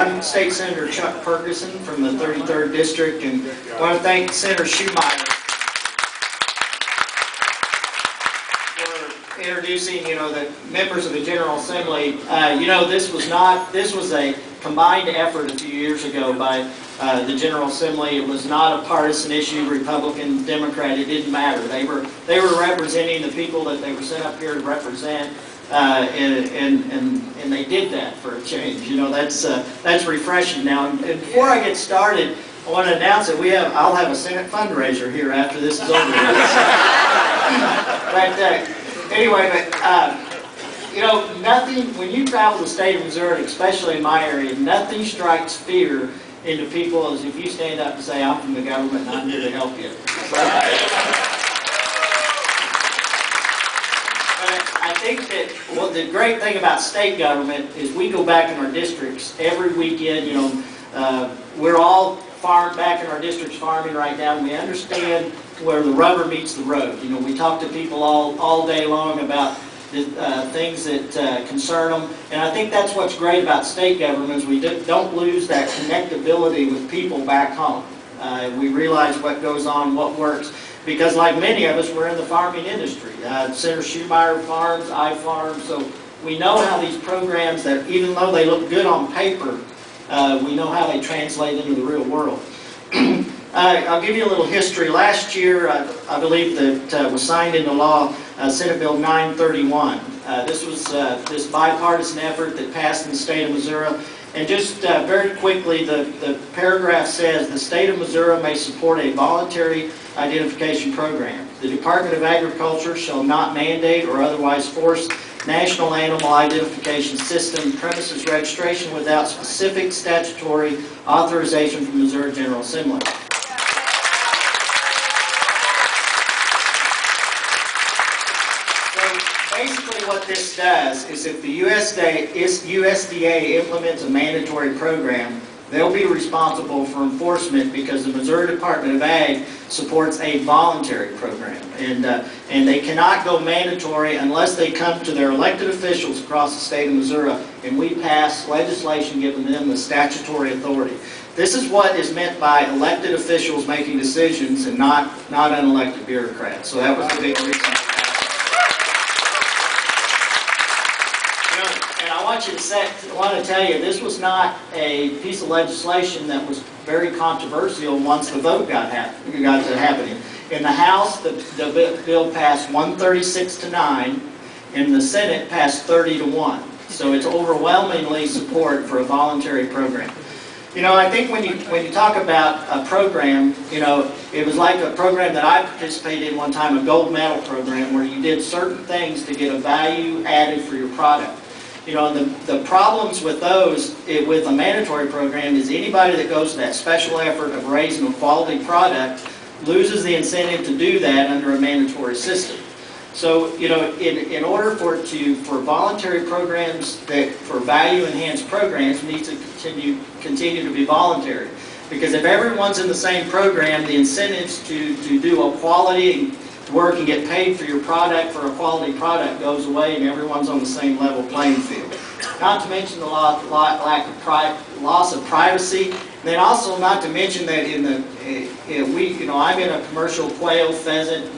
I'm State Senator Chuck Purgason from the 33rd District, and I want to thank Senator Schumeyer for introducing, the members of the General Assembly. This was a combined effort a few years ago by the General Assembly. It was not a partisan issue, Republican, Democrat. It didn't matter. They were representing the people that they were sent up here to represent. And they did that for a change. That's refreshing now. And before I get started, I want to announce that I'll have a Senate fundraiser here after this is over. Nothing, when you travel the state of Missouri, especially in my area, nothing strikes fear into people as if you stand up and say, I'm from the government and I'm here to help you. I think that the great thing about state government is we go back in our districts every weekend. We're all back in our districts farming right now, and we understand where the rubber meets the road. We talk to people all day long about the things that concern them, and I think that's what's great about state government is we don't lose that connectability with people back home. We realize what goes on, what works. Because like many of us, we're in the farming industry. Senator Schumeyer farms, I farm, so we know how these programs, that even though they look good on paper, we know how they translate into the real world. I'll give you a little history. Last year, I believe that was signed into law Senate Bill 931. This was this bipartisan effort that passed in the state of Missouri. And just very quickly, the paragraph says, the state of Missouri may support a voluntary identification program. The Department of Agriculture shall not mandate or otherwise force National Animal Identification System premises registration without specific statutory authorization from the Missouri General Assembly. Basically what this does is if the USDA implements a mandatory program, they'll be responsible for enforcement because the Missouri Department of Ag supports a voluntary program. And they cannot go mandatory unless they come to their elected officials across the state of Missouri and we pass legislation giving them the statutory authority. This is what is meant by elected officials making decisions and not unelected bureaucrats. So that was the big reason. I want to tell you, this was not a piece of legislation that was very controversial once the vote got to happening. In the House, the bill passed 136 to 9, and the Senate passed 30 to 1. So it's overwhelmingly support for a voluntary program. I think when you talk about a program, it was like a program that I participated in one time, a gold medal program, where you did certain things to get a value added for your product. The problems with those, with a mandatory program, is anybody that goes to that special effort of raising a quality product loses the incentive to do that under a mandatory system. So, in order for voluntary programs, for value-enhanced programs, needs to continue to be voluntary. Because if everyone's in the same program, the incentives to do a quality work and get paid for your product, for a quality product, goes away, and everyone's on the same level playing field. Not to mention the loss of privacy, and then also not to mention that I'm in a commercial quail, pheasant,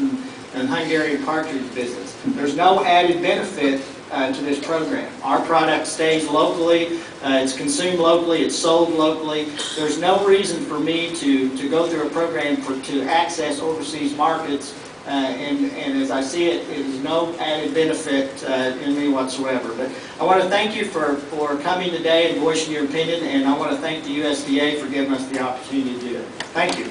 and Hungarian partridge business. There's no added benefit to this program. Our product stays locally, it's consumed locally, it's sold locally. There's no reason for me to go through a program to access overseas markets. And as I see it, it is no added benefit in me whatsoever. But I want to thank you for coming today and voicing your opinion, and I want to thank the USDA for giving us the opportunity to do it. Thank you.